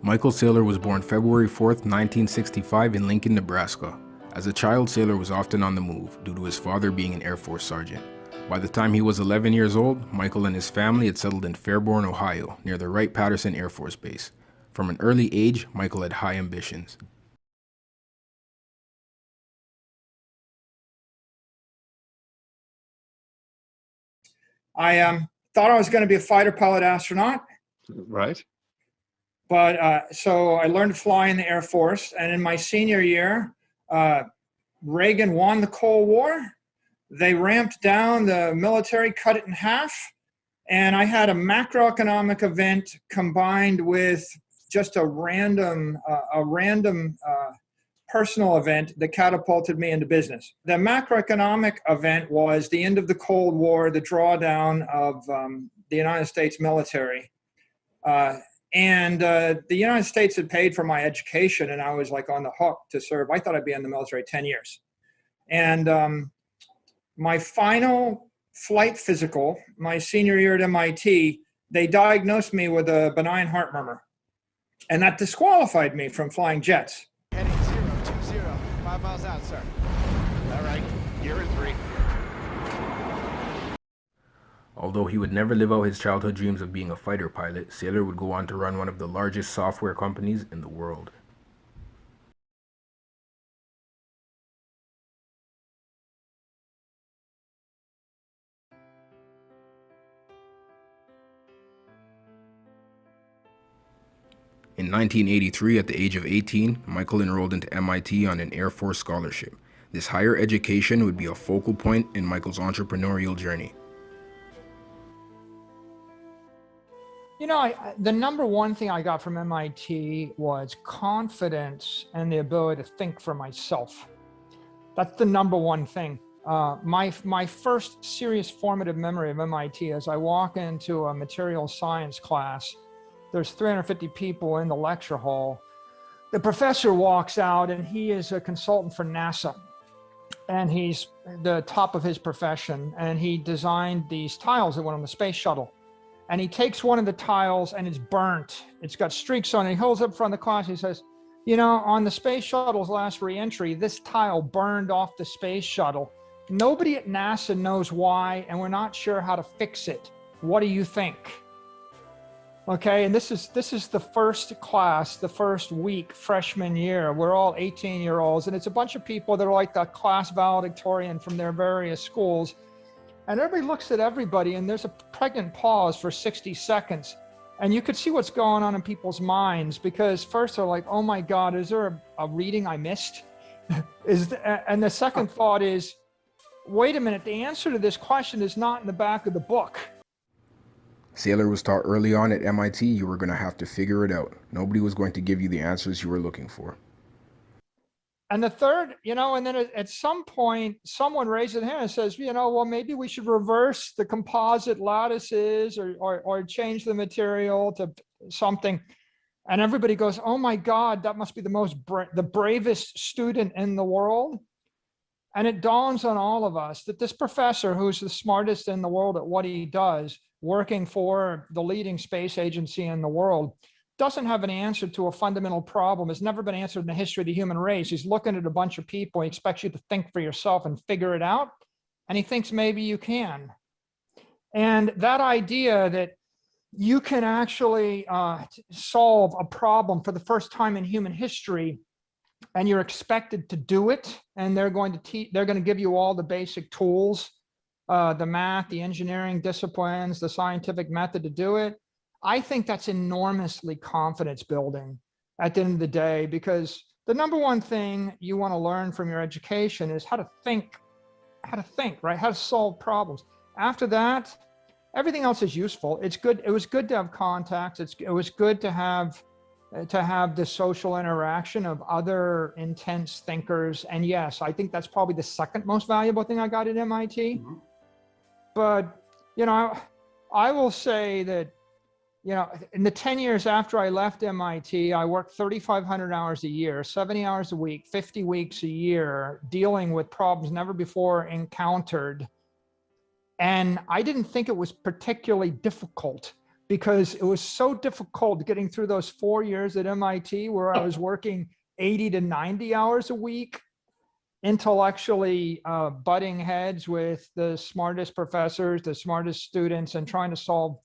Michael Saylor was born February 4th, 1965 in Lincoln, Nebraska. As a child, Saylor was often on the move due to his father being an Air Force sergeant. By the time he was 11 years old, Michael and his family had settled in Fairborn, Ohio, near the Wright-Patterson Air Force Base. From an early age, Michael had high ambitions. I thought I was going to be a fighter pilot astronaut. Right. But so I learned to fly in the Air Force. And in my senior year, Reagan won the Cold War. They ramped down the military, cut it in half. And I had a macroeconomic event combined with just a random personal event that catapulted me into business. The macroeconomic event was the end of the Cold War, the drawdown of the United States military. And the United States had paid for my education, and I was like on the hook to serve. I thought I'd be in the military 10 years. And my final flight physical, my senior year at MIT, they diagnosed me with a benign heart murmur. And that disqualified me from flying jets. Heading 020, 5 miles out, sir. All right, you're in 3. Although he would never live out his childhood dreams of being a fighter pilot, Saylor would go on to run one of the largest software companies in the world. In 1983, at the age of 18, Michael enrolled into MIT on an Air Force scholarship. This higher education would be a focal point in Michael's entrepreneurial journey. You know, the number one thing I got from MIT was confidence and the ability to think for myself. That's the number one thing. My first serious formative memory of MIT is I walk into a material science class. There's 350 people in the lecture hall. The professor walks out, and he is a consultant for NASA. And he's the top of his profession. And he designed these tiles that went on the space shuttle. And he takes one of the tiles, and it's burnt. It's got streaks on it. He holds it up in front of the class. He says, you know, on the space shuttle's last reentry, this tile burned off the space shuttle. Nobody at NASA knows why, and we're not sure how to fix it. What do you think? Okay, and this is the first class, the first week, freshman year. We're all 18-year-olds, and it's a bunch of people that are like the class valedictorian from their various schools. And everybody looks at everybody, and there's a pregnant pause for 60 seconds. And you could see what's going on in people's minds, because first they're like, oh my God, is there a reading I missed? And the second thought is, wait a minute, the answer to this question is not in the back of the book. Saylor was taught early on at MIT you were going to have to figure it out. Nobody was going to give you the answers you were looking for. And the third, you know, and then at some point, someone raises their hand and says, you know, well, maybe we should reverse the composite lattices or change the material to something. And everybody goes, oh my God, that must be the bravest student in the world. And it dawns on all of us that this professor, who's the smartest in the world at what he does, working for the leading space agency in the world, doesn't have an answer to a fundamental problem. It's never been answered in the history of the human race. He's looking at a bunch of people. He expects you to think for yourself and figure it out. And he thinks maybe you can. And that idea that you can actually solve a problem for the first time in human history, and you're expected to do it, and they're going to give you all the basic tools, the math, the engineering disciplines, the scientific method to do it. I think that's enormously confidence building at the end of the day, because the number one thing you want to learn from your education is how to think, right? How to solve problems. After that, everything else is useful. It's good. It was good to have contacts. It was good to have the social interaction of other intense thinkers. And yes, I think that's probably the second most valuable thing I got at MIT. Mm-hmm. But, you know, I will say that, you know, in the 10 years after I left MIT, I worked 3,500 hours a year, 70 hours a week, 50 weeks a year, dealing with problems never before encountered. And I didn't think it was particularly difficult, because it was so difficult getting through those 4 years at MIT where I was working 80 to 90 hours a week, intellectually butting heads with the smartest professors, the smartest students, and trying to solve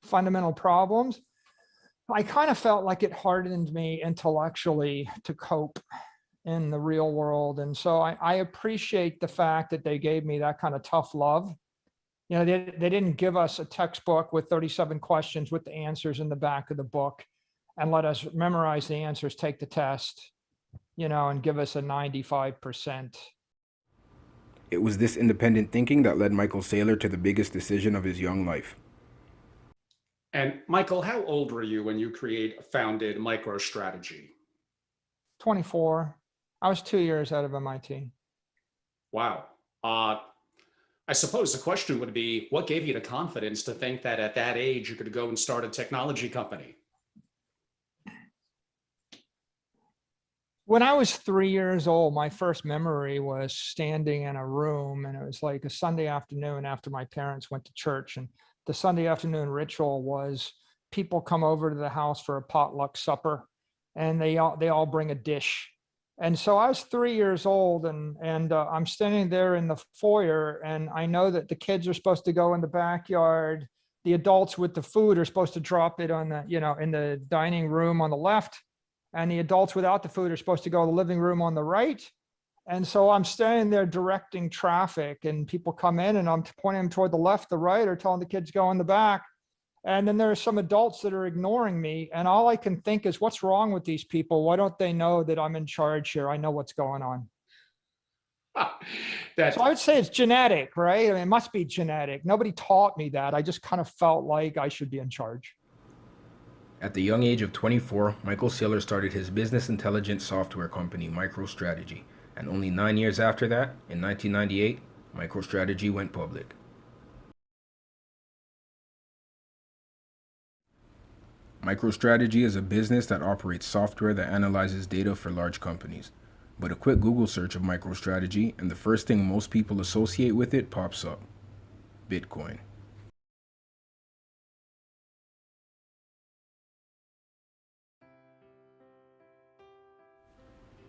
fundamental problems. I kind of felt like it hardened me intellectually to cope in the real world. And so I appreciate the fact that they gave me that kind of tough love. You know, they didn't give us a textbook with 37 questions with the answers in the back of the book and let us memorize the answers, take the test, you know, and give us a 95%. It was this independent thinking that led Michael Saylor to the biggest decision of his young life. And Michael, how old were you when you founded Microstrategy? 24. I was 2 years out of MIT. Wow. I suppose the question would be, what gave you the confidence to think that at that age you could go and start a technology company? When I was 3 years old, my first memory was standing in a room, and it was like a Sunday afternoon after my parents went to church. And the Sunday afternoon ritual was people come over to the house for a potluck supper, and they all bring a dish. And so I was 3 years old, and I'm standing there in the foyer, and I know that the kids are supposed to go in the backyard. The adults with the food are supposed to drop it on the, you know, in the dining room on the left. And the adults without the food are supposed to go to the living room on the right. And so I'm standing there directing traffic, and people come in, and I'm pointing them toward the left, the right, or telling the kids go in the back. And then there are some adults that are ignoring me. And all I can think is, what's wrong with these people? Why don't they know that I'm in charge here? I know what's going on. So I would say it's genetic, right? I mean, it must be genetic. Nobody taught me that. I just kind of felt like I should be in charge. At the young age of 24, Michael Saylor started his business intelligence software company, Microstrategy. And only 9 years after that, in 1998, Microstrategy went public. Microstrategy is a business that operates software that analyzes data for large companies. But a quick Google search of Microstrategy, and the first thing most people associate with it pops up: Bitcoin.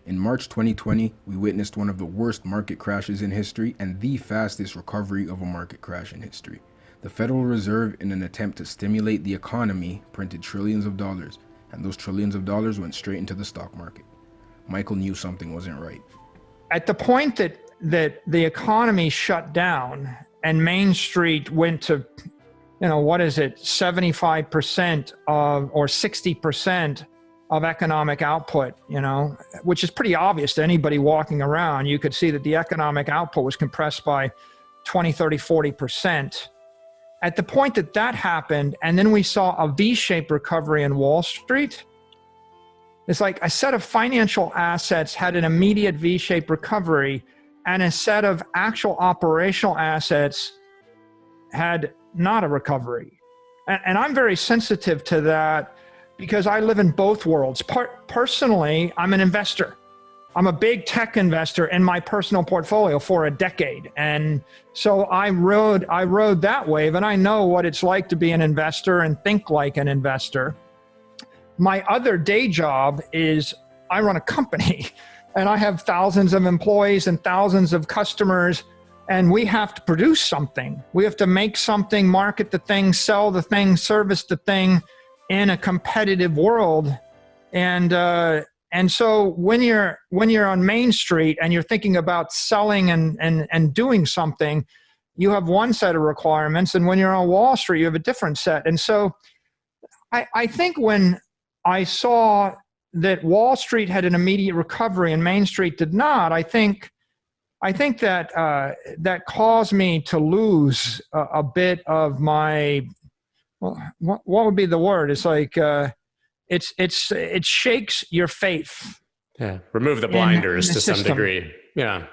In March 2020, we witnessed one of the worst market crashes in history and the fastest recovery of a market crash in history. The Federal Reserve, in an attempt to stimulate the economy, printed trillions of dollars, and those trillions of dollars went straight into the stock market. Michael knew something wasn't right. At the point that the economy shut down and Main Street went to, you know, what is it, 75% of, or 60% of economic output, you know, which is pretty obvious to anybody walking around. You could see that the economic output was compressed by 20, 30, 40%. At the point that that happened, and then we saw a V-shaped recovery in Wall Street, it's like a set of financial assets had an immediate V-shaped recovery, and a set of actual operational assets had not a recovery. And I'm very sensitive to that because I live in both worlds. Personally, I'm an investor. I'm a big tech investor in my personal portfolio for a decade. And so I rode that wave, and I know what it's like to be an investor and think like an investor. My other day job is I run a company, and I have thousands of employees and thousands of customers, and we have to produce something. We have to make something, market the thing, sell the thing, service the thing in a competitive world. And so when you're on Main Street and you're thinking about selling and doing something, you have one set of requirements, and when you're on Wall Street, you have a different set. And so I think when I saw that Wall Street had an immediate recovery and Main Street did not, I think that that caused me to lose a bit of my, well, what would be the word? It's like it shakes your faith. Yeah, remove the blinders in the to system. some degree. Yeah,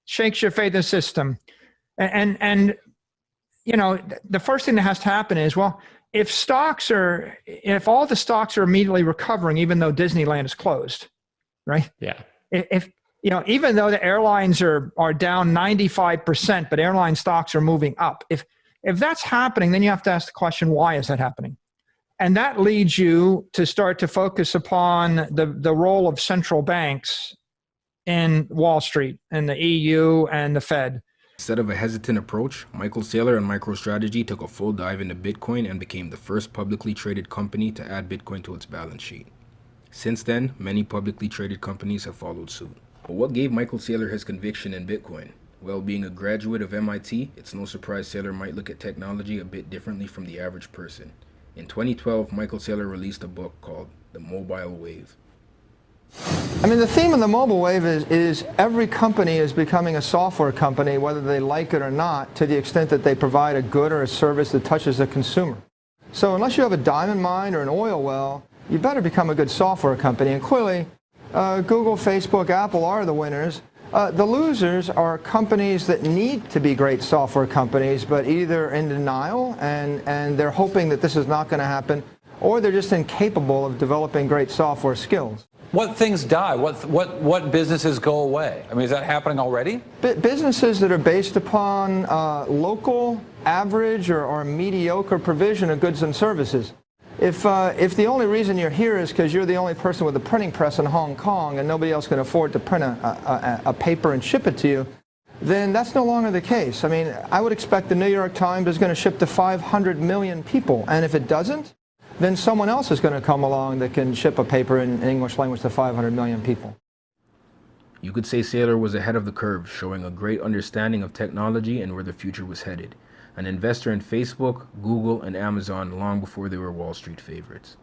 shakes your faith in the system, and you know, the first thing that has to happen is, well, if all the stocks are immediately recovering, even though Disneyland is closed, right? yeah. If you know, even though the airlines are down 95%, but airline stocks are moving up. If that's happening, then you have to ask the question, why is that happening? And that leads you to start to focus upon the role of central banks in Wall Street and the EU and the Fed. Instead of a hesitant approach, Michael Saylor and Microstrategy took a full dive into Bitcoin and became the first publicly traded company to add Bitcoin to its balance sheet. Since then, many publicly traded companies have followed suit. But what gave Michael Saylor his conviction in Bitcoin? Well, being a graduate of MIT, it's no surprise Saylor might look at technology a bit differently from the average person. In 2012, Michael Saylor released a book called The Mobile Wave. I mean, the theme of the mobile wave is every company is becoming a software company, whether they like it or not, to the extent that they provide a good or a service that touches the consumer. So unless you have a diamond mine or an oil well, you better become a good software company. And clearly, Google, Facebook, Apple are the winners. The losers are companies that need to be great software companies, but either in denial and they're hoping that this is not going to happen, or they're just incapable of developing great software skills. What things die? What businesses go away? I mean, is that happening already? Businesses that are based upon local, average, or mediocre provision of goods and services. If the only reason you're here is because you're the only person with a printing press in Hong Kong and nobody else can afford to print a paper and ship it to you, then that's no longer the case. I mean, I would expect the New York Times is going to ship to 500 million people, and if it doesn't, then someone else is going to come along that can ship a paper in English language to 500 million people. You could say Saylor was ahead of the curve, showing a great understanding of technology and where the future was headed. An investor in Facebook, Google, and Amazon long before they were Wall Street favorites.